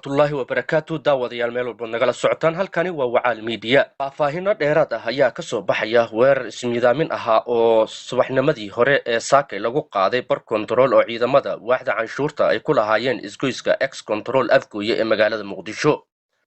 الله وبركاته daawadayaal meel walba nagala socotaan halkani waa wacaal media faahfaahino dheeraad ah ayaa ka soo baxaya weerar ismidaamin ahaa oo subaxnimadii hore ee saakay lagu qaaday bar control oo ciidamada waaxda canshuurta ay ku lahaayeen isgoyska ex control afgooye ee magaalada muqdisho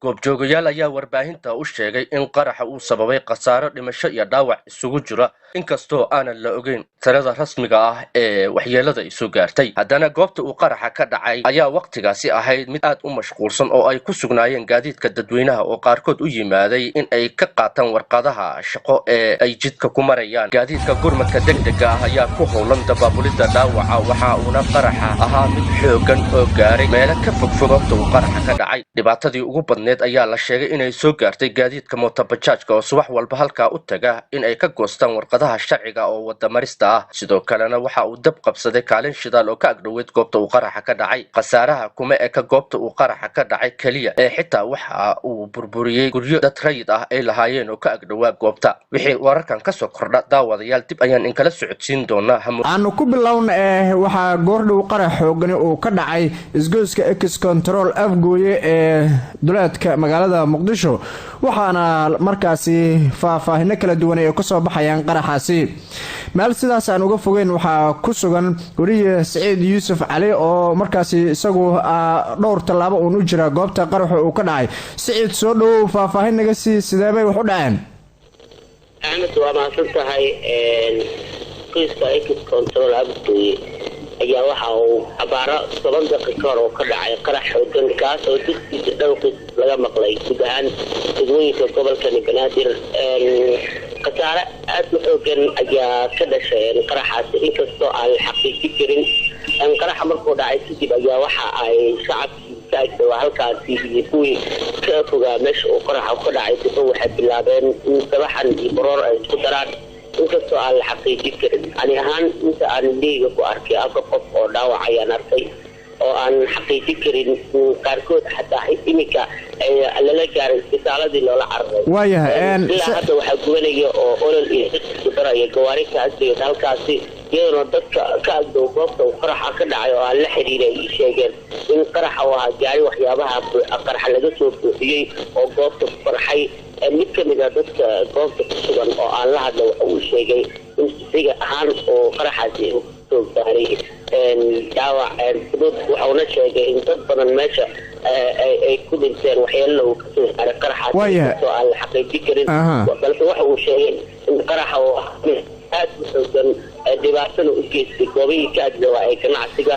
goobjoogayaal ayaa warbaahinta u sheegay in qaraxa uu sababay khasaaro dhimasho iyo dhaawac isugu jira inkastoo aanan la ogeyn tirada rasmiga ah ee waxyeelada isu gaartay haddana goobta uu qaraxa ka dhacay ayaa waqtigaasi ahayd mid aad u mashquulsan oo ay ku sugnaayeen gaadiidka dadweynaha oo qaarkood u yimaaday in ay ka qaataan warqadaha shaqo ee ay jidka ku marayaan gaadiidka gurmadka degdega ah ayaa ku howlan dabaabulidda dhaawaca waxa uuna qaraxa ahaa mid xoogan oo gaaray meelo ka fogfog goobta uu qaraxa ka dhacay dhibaatadii ugu badneed ayaa la sheegay inay soo gaartay gaadiidka mootobajaajka oo subax walba halkaa u taga in ay ka goostaan warqadaha sharciga oo wadamarista ah sidoo kalena waxa uu dab qabsaday kaalin shidaal oo ka agdhoweyd goobta uu qaraxa ka dhacay khasaaraha kuma eka goobta uu qaraxa ka dhacay keliya ee xitaa waxa uu burburiyey guryo dad rayid ah ay lahaayeen oo ka agdhowaa goobta wixii wararkan ka soo kordha daawadayaal dib ayaan inkala socodsiin doonaa aanu ku bilowna waxaa goordhow qarax xoogani uu ka dhacay isgoyska ex control afgooye ee duleedka magaalada muqdisho waxaana markaasi faahfaahino kala duwan ay ka soo baxayaan qaraxaasi meel sidaas aan uga fogeyn waxaa ku sugan wariye Saciid Yuusuf Cali oo markaasi isagu dhowr talaabo uu u jira goobta qaraxa uu ka dhacay Saciid soo dhow faahfaahin naga sii sideebay wax u dhaceen Ahmed waa maasantahay qiiska ex control afgooye ayaa waxa uu abaara 7 daqiiqo oo ka dhacay qarax xooggan kaas oo dugsiga dhawqis laga maqlay guud ahaan dadweynaha gobolka Banaadir khasaare aad u xooggan ayaa ka dhashay qaraxaasi inkastoo aan la xaqiijin karin qaraxa markuu dhacay kadib ayaa waxa ay shacabka halkaasi iyo kuwii ka fogaa meesha uu qaraxa ka dhacay dib waxay bilaabeen in sabaxan iyo baroor ay isku daraan inkastoo aan la xaqiijin karin ani ahaan inta aan liiga ku arkay afar qof oo dhaawac ayaan arkay oo aan xaqiijin karin qaarkood xataa imika lala gaaray isbitaaladii loola cararay waayahay ilaa hadda waxaa gubanaya oo olol iyo isku daraya gawaari ka agteed halkaasi iyadoo dadka ka agdhow goobta uu qaraxa ka dhacay oo aan la xiriiray sheegeen in qaraxa uu ahaa gaari waxyaabaha qaraxa laga soo buuxiyey oo goobta ku qarxay mid ka mid ah dadka goobta ku sugan oo aan la hadla waxa uu sheegay in isiga ahaan oo qaraxaasi soo gaaray dhaawac fudud waxauna sheegay in dad badan meesha ay ku dhinteen waxyeello uu ka soo gaaray qaraxaasi oo aan la xaqiijin karin balse waxa uu sheegay in qaraxa uu aad u xoogan dhibaatana u geystay goobihii ka agdhawaa ee ganacsiga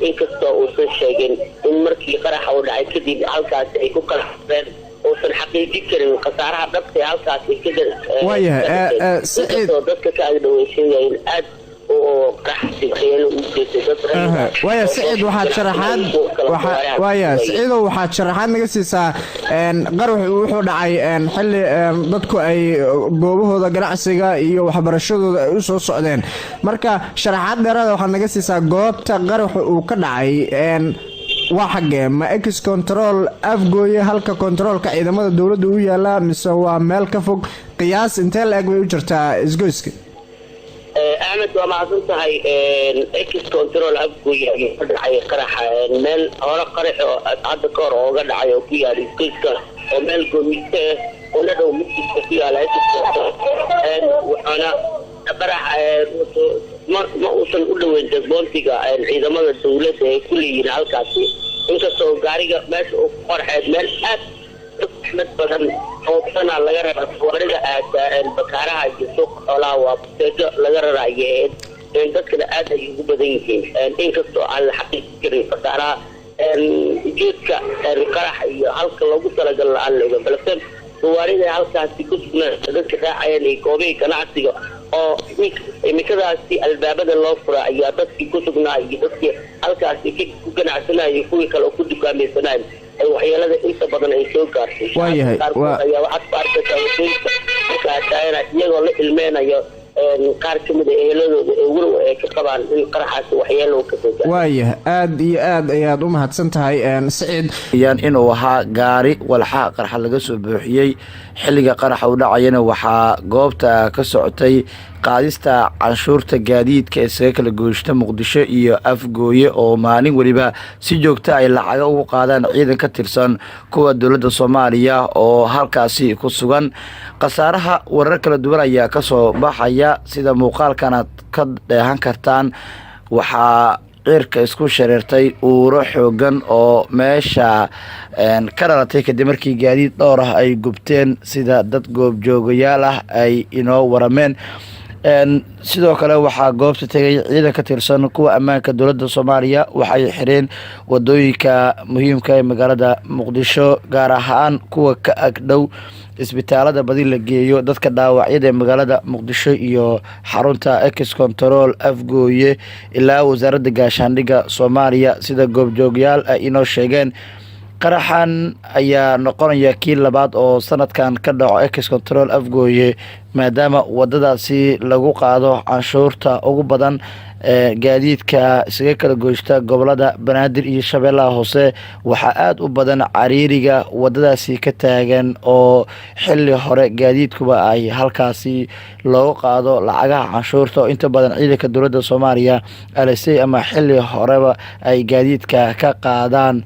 inkastoo uusan sheegin in markii qaraxa uu dhacay kadib halkaasi ay ku kala xireen uusan xaqiijin karin khasaaraha dhabta halkaasi ka Saciid dadka ka agdhaweysayeen aad waya Saciid waxaad sharaxaad naga siisaa qarax wuxuu dhacay xilli dadku ay goobahooda ganacsiga iyo waxbarashadooda ay u soo socdeen marka sharaxaad dheeraad waxaad naga siisaa goobta qaraxa uu ka dhacay waa xagee ma ex control afgooye halka controlka ciidamada dawladda u yaala mise waa meel ka fog qiyaas intee la eg bay u jirtaa isgoyska Ahmed waa maasantahay ex control afgooye ayaa ka dhacay qaraxa meel hore qarax oo hadda ka hor ooga dhacay oo ku yaal isgoyska oo meel goomiste ولا لو مسك فيها على وأنا قرح ما أوصل أول وين بونتيجا إذا ما الدولة كل ينال كاسي إنك سو قاريجا ماشي قرح مال أحمد بدن أو سنة لجرا ورد البكارة السوق ولا وابتدأ لجرا رأيه إن ذكر هذا يقبضين إنك سو على حقيقة بكارة جيتك القرح هالك لو قلت لك على بلكن ورد هالك تكون ذكر عيني كوبي كنعسي oo imikadaasi albaabada loo fura ayaa dadkii ku sugnaayay dadkii halkaasi ku ganacsanayay kuwii kale oo ku dukaamaysanayay ay waxyeelada inta badan ay soo gaartay ayaa waxaad arkaysaa iyagoo la ilmeynayo qaar ka mid ah eheladooda ee walow ay ka qabaan in qaraxaasi waxyeelo ka soo gaaro waaya aad iyo aad ayaad u mahadsan tahay Saciid inuu ahaa gaari walxa qarax laga soo buuxiyay xilliga qaraxa u dhacayna waxaa goobta ka socotay qaadista canshuurta gaadiidka ee kala gooshta Muqdisho iyo Afgooye oo maalin waliba si joogto ay lacag ugu qaadaan ciidan ka tirsan kuwa dawladda Soomaaliya oo halkaasi ku sugan qasaaraha warar kala duwan ayaa ka soo baxaya sida muuqaalkan aad ka dheehan kartaan waxaa cirka isku shareertay uuro xoogan oo meesha ka dhalatay kadib markii gaadiid dhowr ah ay gubteen sida dad goobjoogayaal ah ay inoo warameen sidoo kale waxaa goobta tagay ciidan ka tirsan kuwa ammaanka dawladda Soomaaliya waxay xireen wadooyinka muhiimka ee magaalada Muqdisho gaar ahaan kuwa ka agdhow isbitaalada badi la geeyo dadka dhaawacyada ee magaalada Muqdisho iyo xarunta Ex-Control Afgooye ilaa wasaaradda gaashaandhigga Soomaaliya sida goobjoogayaal ay inoo sheegeen qaraxan ayaa noqonaya kii labaad oo sanadkan ka dhaco Ex-Control Afgooye maadaama wadadaasi lagu qaado canshuurta ugu badan gaadiidka isaga kala gooshta gobolada Banaadir iyo Shabeellaha Hoose waxaa aad u badan cariiriga wadadaasi ka taagan oo xilli hore gaadiidkuba ay halkaasi loo qaado lacagaha canshuurta oo inta badan ciidanka dawladda Soomaaliya alisay ama xilli horeba ay gaadiidka ka qaadaan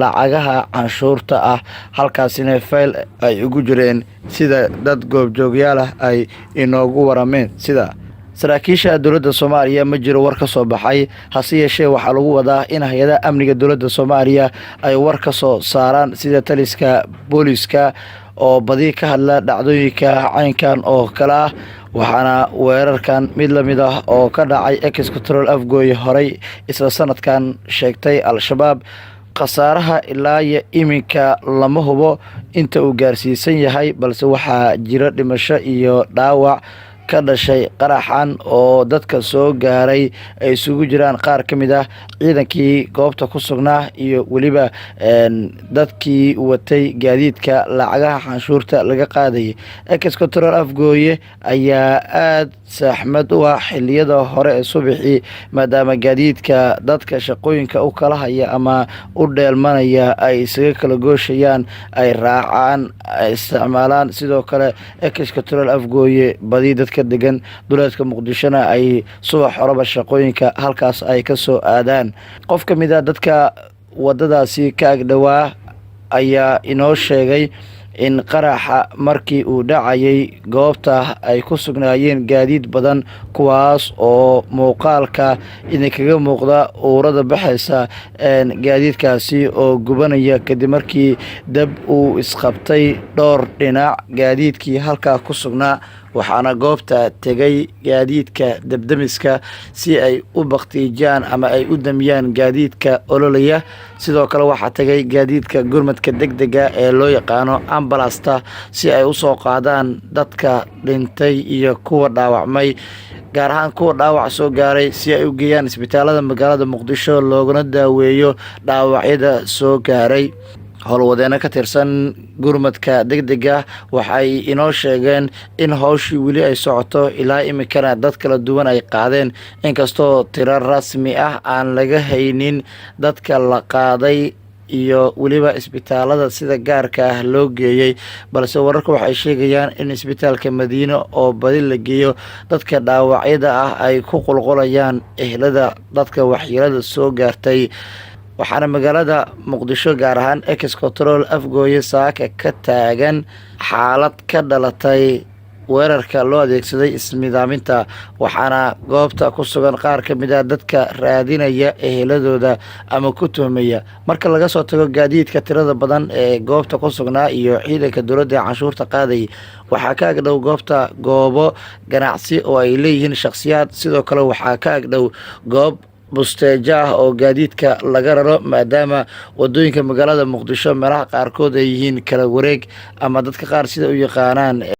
lacagaha canshuurta ah halkaasina fayl ay ugu jireen sida dad goobjoogayaal ah ay inoogu warameen sida saraakiisha dawladda Soomaaliya ma jiro war ka soo baxay hase yeeshee waxaa lagu wadaa in hay'adaha amniga dawladda Soomaaliya ay war ka soo saaraan sida taliska booliska oo badi ka hadla dhacdooyinka caynkan oo kala waxaana weerarkan mid la mid ah oo ka dhacay Ex-Control Afgooye horey isla sanadkan sheegtay al-shabaab qasaaraha ilaa iyo iminka lama hubo inta uu gaarsiisan yahay balse waxaa jira dhimasho iyo dhaawac ka dhashay qaraxan oo dadka soo gaaray ay isugu jiraan qaar ka mid ah ciidankii goobta ku sugnaa iyo waliba dadkii watay gaadiidka lacagaha canshuurta laga qaadayay Ex-Control Afgooye ayaa aad saxmad u ah xilliyada hore ee subaxii maadaama gaadiidka dadka shaqooyinka u kala haya ama u dheelmanaya ay isaga kala gooshayaan ay raacaan ay isticmaalaan sidoo kale Ex-Control Afgooye badi dadka degan duleedka Muqdishona ay subax horeba shaqooyinka halkaas ay ka soo aadaan qof ka mid ah dadka wadadaasi ka agdhawaa ayaa inoo sheegay in qaraxa markii uu dhacayay goobta ay ku sugnaayeen gaadiid badan kuwaas oo muuqaalka idinkaga muuqda uurada baxaysa gaadiidkaasi oo gubanaya kadib markii dab uu isqabtay dhowr dhinac gaadiidkii halkaa ku sugnaa waxaana goobta tegay gaadiidka dabdamiska si ay u baktiijaan ama ay u damiyaan gaadiidka ololaya sidoo kale waxaa tegay gaadiidka gurmadka degdega ee loo yaqaano ambulasta si ay u soo qaadaan dadka dhintay iyo kuwa dhaawacmay gaar ahaan kuwa dhaawac soo gaaray si ay u geeyaan isbitaalada magaalada Muqdisho loogana daaweeyo dhaawacyada soo gaaray howlwadeena ka tirsan gurmadka degdega waxay inoo sheegeen in hawshii weli ay socoto ilaa imikana dad kala duwan ay qaadeen inkastoo tiro rasmi ah aan laga haynin dadka la qaaday iyo waliba isbitaalada sida gaarka ah loo geeyay balse wararka waxay sheegayaan in isbitaalka Madiina oo badi la geeyo dadka dhaawacyada ah ay ku qulqulayaan ehlada dadka waxyeelada soo gaartay waxaana magaalada muqdisho gaar ahaan ex control afgooye saaka ka taagan xaalad ka dhalatay weerarka loo adeegsaday ismidaaminta, waxaana goobta ku sugan qaar ka mid ah dadka raadinaya eheladooda ama ku tuhmaya. marka laga soo tago gaadiidka tirada badan ee goobta ku sugnaa iyo ciidanka dowladda ee canshuurta qaaday, waxaa ka agdhow goobta goobo ganacsi oo ay leeyihiin shakhsiyaad. sidoo kale waxaa ka agdhow goob busteejo ah oo gaadiidka laga raro, maadaama wadooyinka magaalada muqdisho meelaha qaarkood ay yihiin kala wareeg ama dadka qaar sida u yaqaanaan